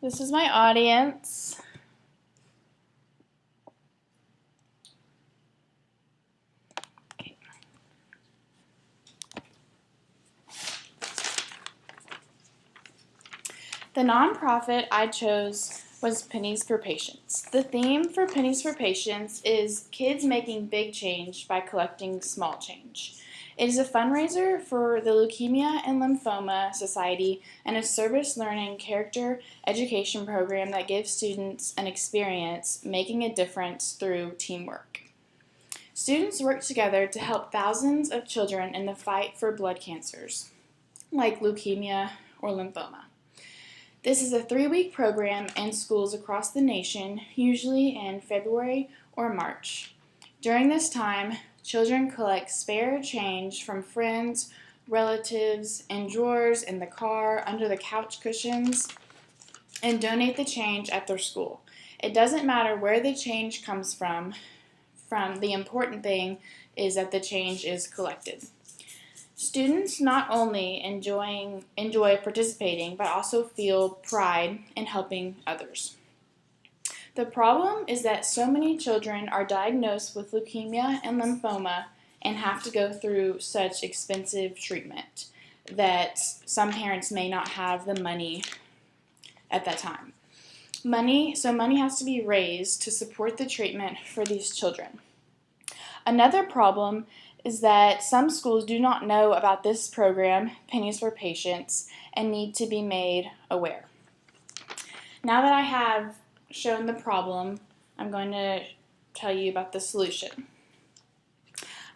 This is my audience. Okay. The nonprofit I chose was Pennies for Patients. The theme for Pennies for Patients is kids making big change by collecting small change. It is a fundraiser for the Leukemia and Lymphoma Society and a service learning character education program that gives students an experience making a difference through teamwork. Students work together to help thousands of children in the fight for blood cancers, like leukemia or lymphoma. This is a 3-week program in schools across the nation, usually in February or March. During this time, children collect spare change from friends, relatives, in drawers, in the car, under the couch cushions, and donate the change at their school. It doesn't matter where the change comes from. The important thing is that the change is collected. Students not only enjoy participating, but also feel pride in helping others. The problem is that so many children are diagnosed with leukemia and lymphoma and have to go through such expensive treatment that some parents may not have the money at that time. Money has to be raised to support the treatment for these children. Another problem is that some schools do not know about this program, Pennies for Patients, and need to be made aware. Now that I have shown the problem, I'm going to tell you about the solution.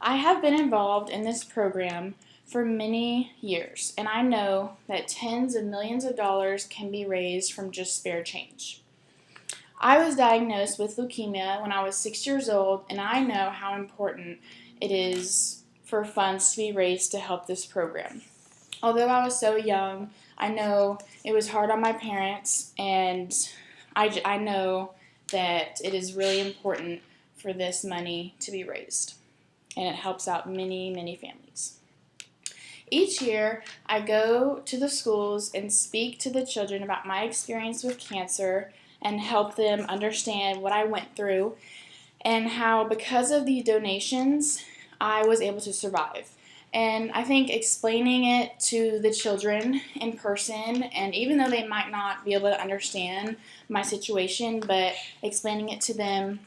I have been involved in this program for many years, and I know that tens of millions of dollars can be raised from just spare change. I was diagnosed with leukemia when I was 6 years old, and I know how important it is for funds to be raised to help this program. Although I was so young, I know it was hard on my parents, and I know that it is really important for this money to be raised, and it helps out many, many families. Each year, I go to the schools and speak to the children about my experience with cancer and help them understand what I went through and how, because of the donations, I was able to survive. And I think explaining it to the children in person, and even though they might not be able to understand my situation, but explaining it to them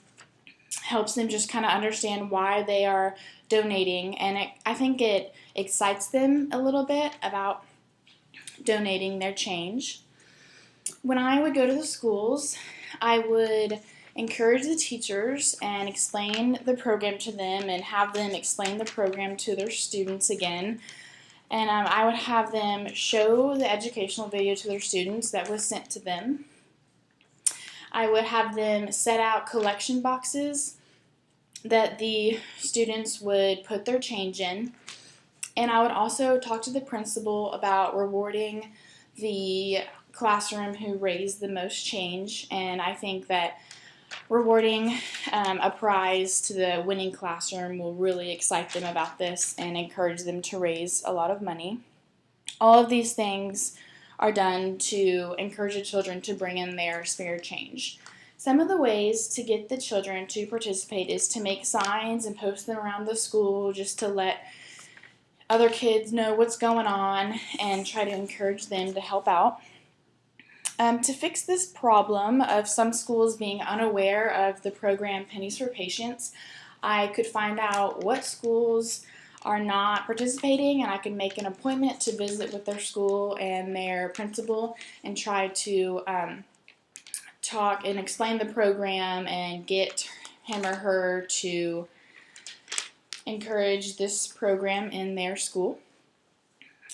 helps them just kind of understand why they are donating. And I think it excites them a little bit about donating their change. When I would go to the schools, I would encourage the teachers and explain the program to them and have them explain the program to their students again. And I would have them show the educational video to their students that was sent to them. I would have them set out collection boxes that the students would put their change in. And I would also talk to the principal about rewarding the classroom who raised the most change, and I think that rewarding a prize to the winning classroom will really excite them about this and encourage them to raise a lot of money. All of these things are done to encourage the children to bring in their spare change. Some of the ways to get the children to participate is to make signs and post them around the school just to let other kids know what's going on and try to encourage them to help out. To fix this problem of some schools being unaware of the program Pennies for Patients, I could find out what schools are not participating, and I could make an appointment to visit with their school and their principal and try to talk and explain the program and get him or her to encourage this program in their school.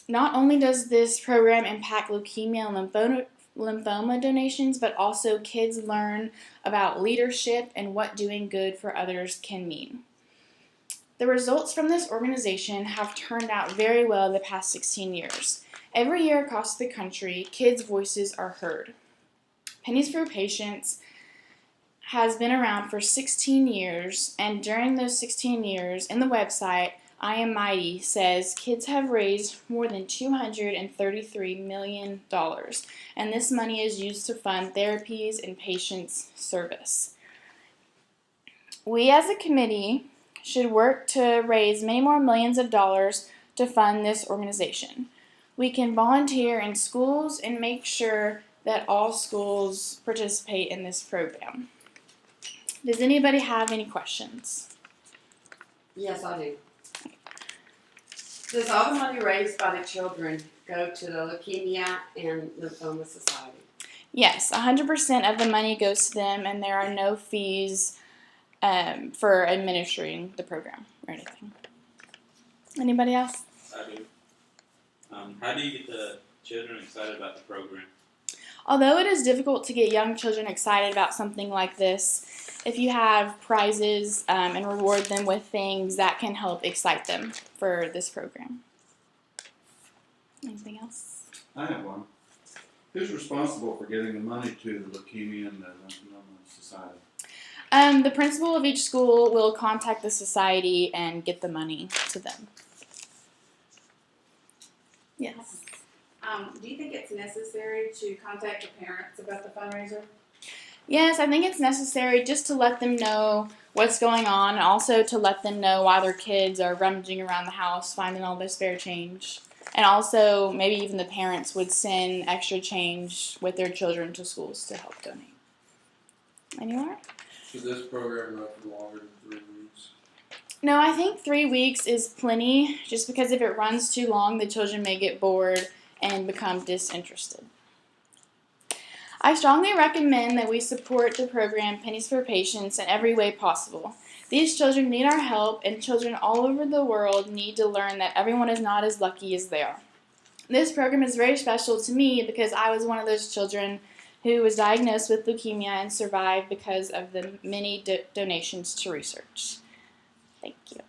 Not only does this program impact leukemia and lymphoma donations, but also kids learn about leadership and what doing good for others can mean. The results from this organization have turned out very well the past 16 years. Every year across the country, kids' voices are heard. Pennies for Patients has been around for 16 years, and during those 16 years, in the website, I Am Mighty says kids have raised more than $233 million, and this money is used to fund therapies and patients' service. We as a committee should work to raise many more millions of dollars to fund this organization. We can volunteer in schools and make sure that all schools participate in this program. Does anybody have any questions? Yes, I do. Does all the money raised by the children go to the Leukemia and Lymphoma Society? Yes, 100% of the money goes to them, and there are no fees for administering the program or anything. Anybody else? I do. How do you get the children excited about the program? Although it is difficult to get young children excited about something like this, if you have prizes and reward them with things, that can help excite them for this program. Anything else? I have one. Who's responsible for getting the money to the Leukemia and the Lymphoma Society? The principal of each school will contact the society and get the money to them. Yes. Do you think it's necessary to contact the parents about the fundraiser? Yes, I think it's necessary just to let them know what's going on, and also to let them know why their kids are rummaging around the house finding all this spare change. And also, maybe even the parents would send extra change with their children to schools to help donate. Any more? Should this program run for longer than 3 weeks? No, I think 3 weeks is plenty, just because if it runs too long, the children may get bored and become disinterested. I strongly recommend that we support the program Pennies for Patients in every way possible. These children need our help, and children all over the world need to learn that everyone is not as lucky as they are. This program is very special to me because I was one of those children who was diagnosed with leukemia and survived because of the many donations to research. Thank you.